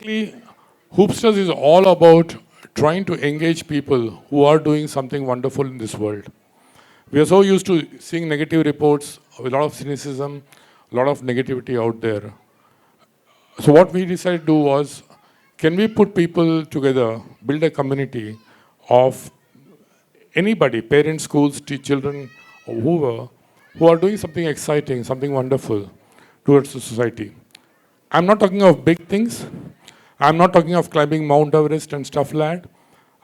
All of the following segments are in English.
Basically, Hoopsters is all about trying to engage people who are doing something wonderful in this world. We are so used to seeing negative reports, a lot of cynicism, a lot of negativity out there. So what we decided to do was, can we put people together, build a community of anybody, parents, schools, children, or whoever, who are doing something exciting, something wonderful towards the society. I'm not talking of big things. I'm not talking of climbing Mount Everest and stuff like that.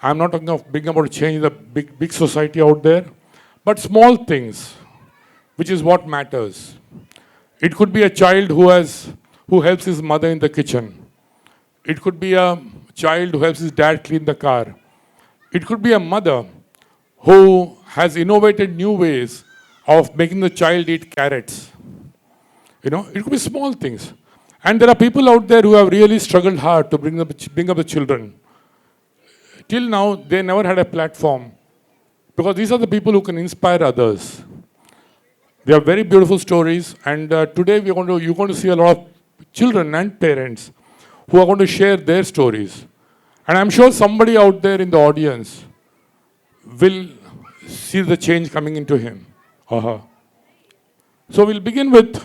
I'm not talking of big about changing the big society out there, but small things, which is what matters. It could be a child who helps his mother in the kitchen. It could be a child who helps his dad clean the car. It could be a mother who has innovated new ways of making the child eat carrots. It could be small things. And there are people out there who have really struggled hard to bring up the children. Till now, they never had a platform because these are the people who can inspire others. They have very beautiful stories, and today you're going to see a lot of children and parents who are going to share their stories. And I'm sure somebody out there in the audience will see the change coming into him or her. So we'll begin with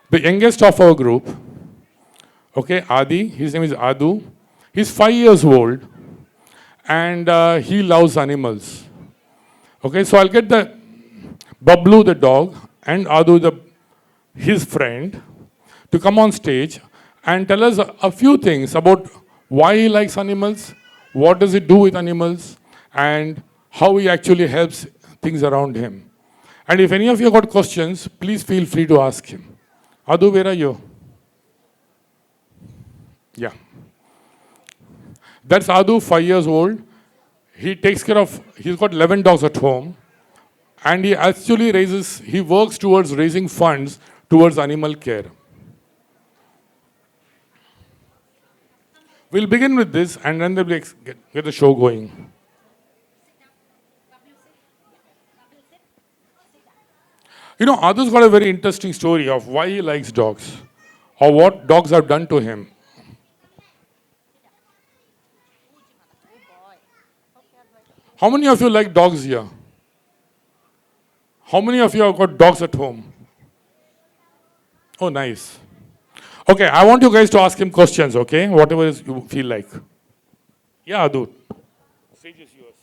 the youngest of our group. Okay, Adi. His name is Adu. He's 5 years old, and he loves animals. Okay, so I'll get the Bablu, the dog, and Adu, his friend, to come on stage and tell us a few things about why he likes animals, what does he do with animals, and how he actually helps things around him. And if any of you got questions, please feel free to ask him. Adu, where are you? Yeah. That's Adu, 5 years old. He's got 11 dogs at home. And he works towards raising funds towards animal care. We'll begin with this and then we'll get the show going. Adu's got a very interesting story of why he likes dogs or what dogs have done to him. How many of you like dogs here? How many of you have got dogs at home? Oh, nice. Okay, I want you guys to ask him questions, okay? Whatever you feel like. Yeah, Adu. Stage is yours.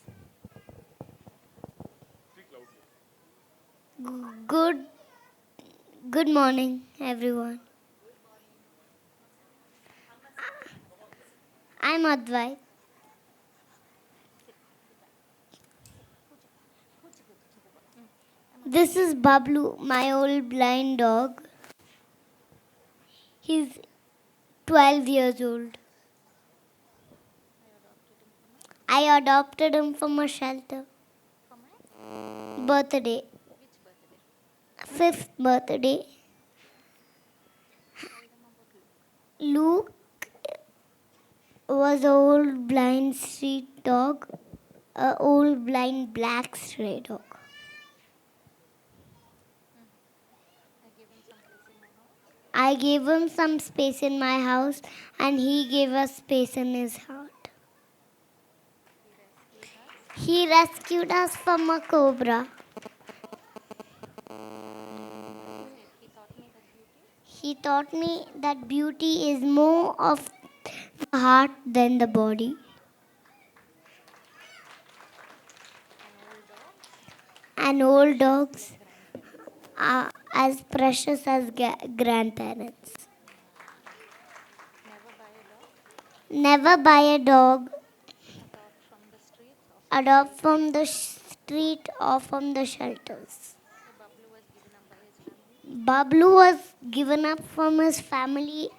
Good good morning, everyone. I'm Advait. This is Bablu, my old blind dog. He's 12 years old. I adopted him from a shelter. Birthday. 5th birthday. Luke was an old blind street dog, an old blind black stray dog. I gave him some space in my house and he gave us space in his heart. He rescued us from a cobra. He taught me that beauty is more of the heart than the body. And old dogs are as precious as grandparents. Never buy a dog. Adopt from the street or from the shelters. Bablu was given up from his family,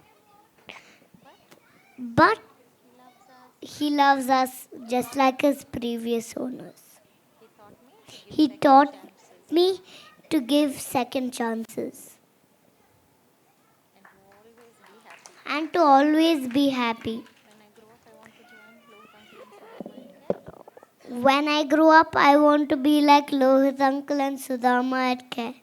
but he loves us just like his previous owners. He taught me to give second chances and to always be happy. When I grow up, I want to be like Lohit uncle and Sudama at care.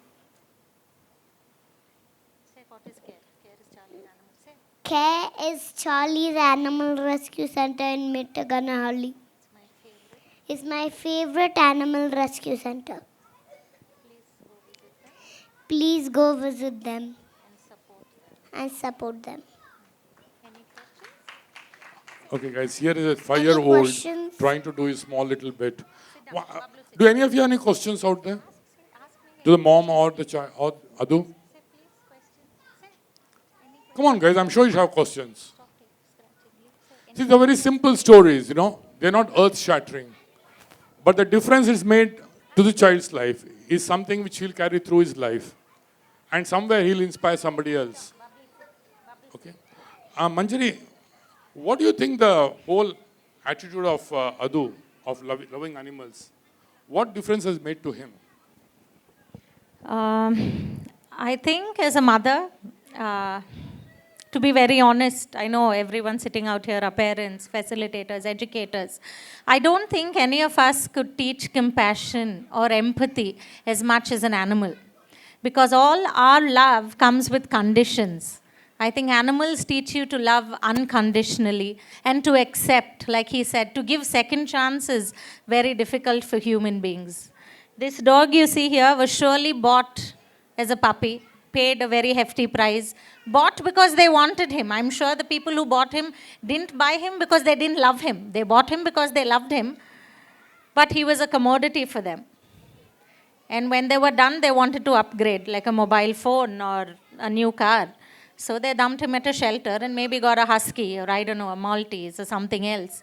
Care is Charlie's Animal Rescue Center in Mittaganahalli. It's my favorite animal rescue center. Please go visit them and support them. Okay, guys, here is a 5-year-old questions? trying to do his small little bit. Do any of you have any questions out there? To the mom or the child or Adu? Come on, guys, I'm sure you have questions. See, they're very simple stories, They're not earth-shattering. But the difference is made to the child's life is something which he'll carry through his life. And somewhere he'll inspire somebody else. Okay? Manjari, what do you think the whole attitude of Adu, of loving animals, what difference has made to him? I think as a mother, to be very honest, I know everyone sitting out here are parents, facilitators, educators. I don't think any of us could teach compassion or empathy as much as an animal. Because all our love comes with conditions. I think animals teach you to love unconditionally and to accept, like he said, to give second chances, very difficult for human beings. This dog you see here was surely bought as a puppy, paid a very hefty price, bought because they wanted him. I'm sure the people who bought him didn't buy him because they didn't love him. They bought him because they loved him, but he was a commodity for them. And when they were done, they wanted to upgrade, like a mobile phone or a new car. So they dumped him at a shelter and maybe got a husky or, I don't know, a Maltese or something else.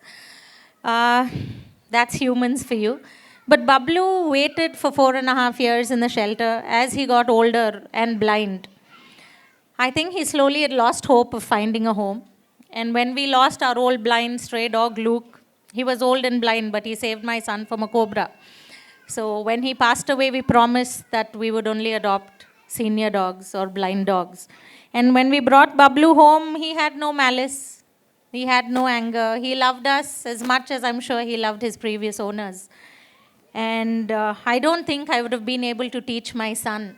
That's humans for you. But Bablu waited for 4.5 years in the shelter as he got older and blind. I think he slowly had lost hope of finding a home. And when we lost our old blind stray dog, Luke, he was old and blind, but he saved my son from a cobra. So when he passed away, we promised that we would only adopt senior dogs or blind dogs. And when we brought Bablu home, he had no malice. He had no anger. He loved us as much as I'm sure he loved his previous owners. And I don't think I would have been able to teach my son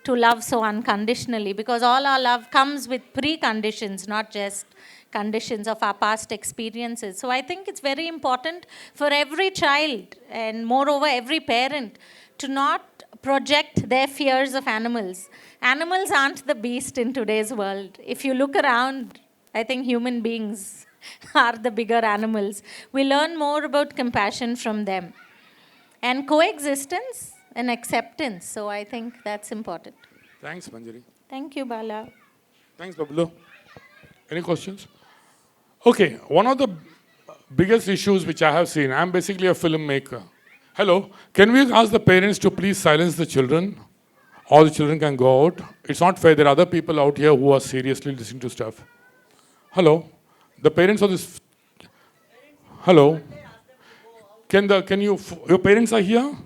to love so unconditionally, because all our love comes with preconditions, not just conditions of our past experiences. So I think it's very important for every child and moreover every parent to not project their fears of animals. Animals aren't the beast in today's world. If you look around, I think human beings are the bigger animals. We learn more about compassion from them. And coexistence and acceptance. So I think that's important. Thanks, Manjari. Thank you, Bala. Thanks, Bablu. Any questions? Okay, one of the biggest issues which I have seen, I'm basically a filmmaker. Hello, can we ask the parents to please silence the children? All the children can go out. It's not fair. There are other people out here who are seriously listening to stuff. Hello, the parents of this. Hello, your parents are here?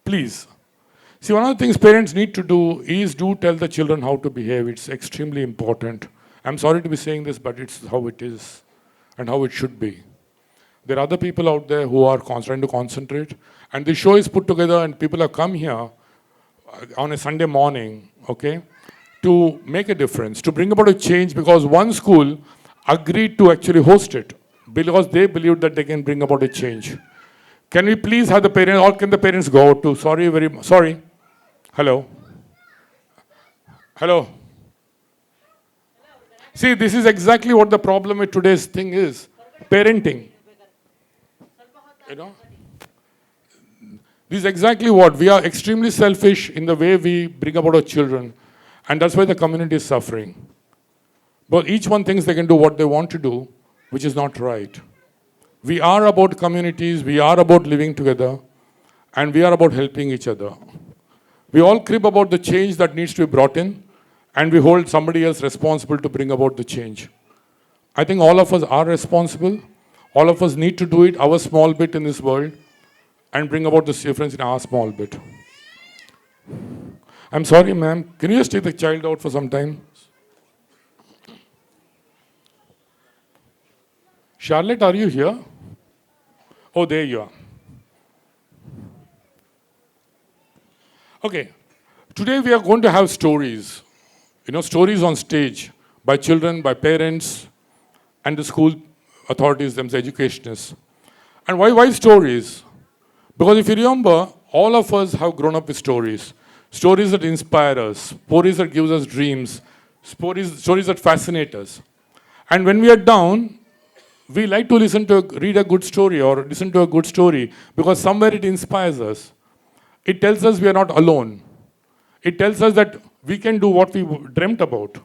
Please. See, one of the things parents need to do is do tell the children how to behave. It's extremely important. I'm sorry to be saying this, but it's how it is and how it should be. There are other people out there who are trying to concentrate. And the show is put together and people have come here on a Sunday morning, okay, to make a difference, to bring about a change, because one school agreed to actually host it because they believed that they can bring about a change. Can we please have the parents, or can the parents go out too? Sorry. Hello. Hello. See, this is exactly what the problem with today's thing is. Parenting. This is exactly what. We are extremely selfish in the way we bring about our children. And that's why the community is suffering. But each one thinks they can do what they want to do, which is not right. We are about communities, we are about living together, and we are about helping each other. We all crib about the change that needs to be brought in, and we hold somebody else responsible to bring about the change. I think all of us are responsible. All of us need to do it, our small bit in this world, and bring about this difference in our small bit. I'm sorry, ma'am. Can you just take the child out for some time? Charlotte, are you here? Oh, there you are. Okay. Today we are going to have stories. stories on stage by children, by parents, and the school authorities themselves, educationists. And why stories? Because if you remember, all of us have grown up with stories. Stories that inspire us, stories that give us dreams, stories that fascinate us. And when we are down, we like to read a good story or listen to a good story because somewhere it inspires us. It tells us we are not alone. It tells us that we can do what we dreamt about.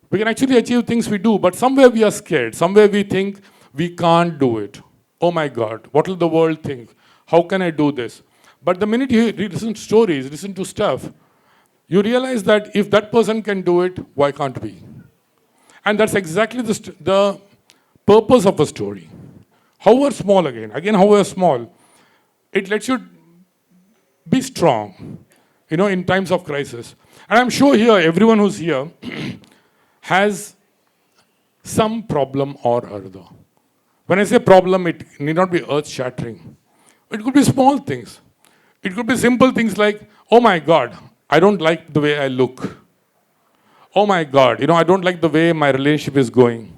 We can actually achieve things we do, but somewhere we are scared. Somewhere we think we can't do it. Oh my God, what will the world think? How can I do this? But the minute you listen to stories, listen to stuff, you realize that if that person can do it, why can't we? And that's exactly the purpose of a story. However small however small, it lets you be strong, in times of crisis. And I'm sure here, everyone who's here has some problem or other. When I say problem, it need not be earth-shattering. It could be small things. It could be simple things like, oh my God, I don't like the way I look. Oh my God, I don't like the way my relationship is going.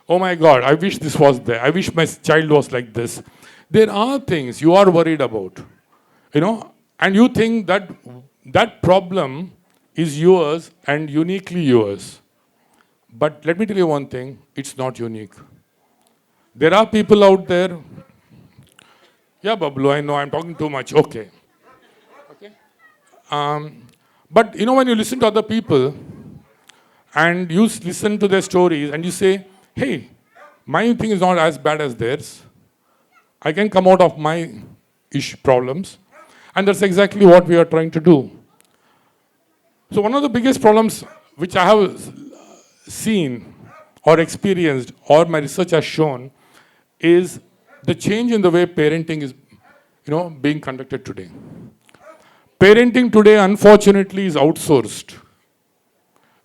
Oh my God, I wish this was there. I wish my child was like this. There are things you are worried about, and you think that that problem is yours and uniquely yours. But let me tell you one thing, it's not unique. There are people out there. Yeah, Bablu, I know I'm talking too much. Okay. But when you listen to other people and you listen to their stories and you say, hey, my thing is not as bad as theirs. I can come out of my problems. And that's exactly what we are trying to do. So one of the biggest problems which I have seen or experienced or my research has shown is the change in the way parenting is being conducted today. Parenting today, unfortunately, is outsourced.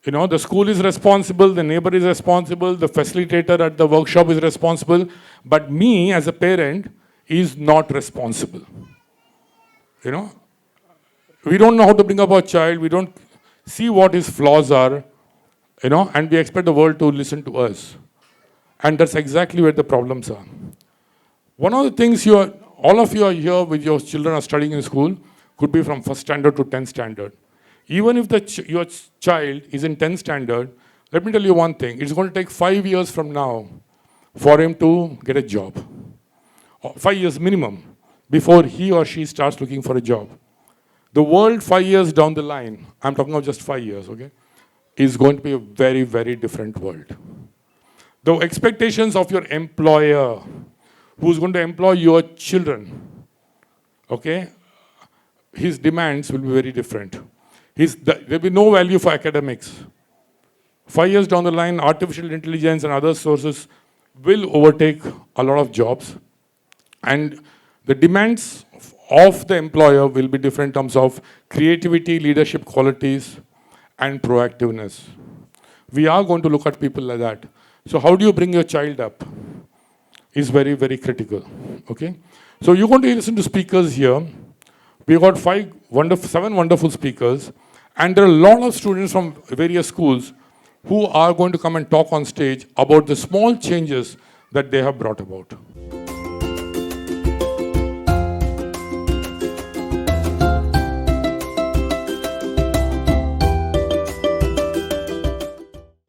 The school is responsible, the neighbor is responsible, the facilitator at the workshop is responsible, but me as a parent is not responsible. We don't know how to bring up our child, we don't see what his flaws are, and we expect the world to listen to us. And that's exactly where the problems are. One of the things all of you are here with your children are studying in school, could be from 1st standard to 10th standard. Even if your child is in 10th standard, let me tell you one thing, it's going to take 5 years from now for him to get a job. 5 years minimum before he or she starts looking for a job. The world 5 years down the line, I'm talking of just 5 years, okay, is going to be a very, very different world. The expectations of your employer, who's going to employ your children, okay, his demands will be very different. There will be no value for academics. 5 years down the line, artificial intelligence and other sources will overtake a lot of jobs. And the demands of the employer will be different in terms of creativity, leadership qualities, and proactiveness. We are going to look at people like that. So how do you bring your child up is very, very critical. Okay? So you're going to listen to speakers here. We've got 7 wonderful speakers, and there are a lot of students from various schools who are going to come and talk on stage about the small changes that they have brought about.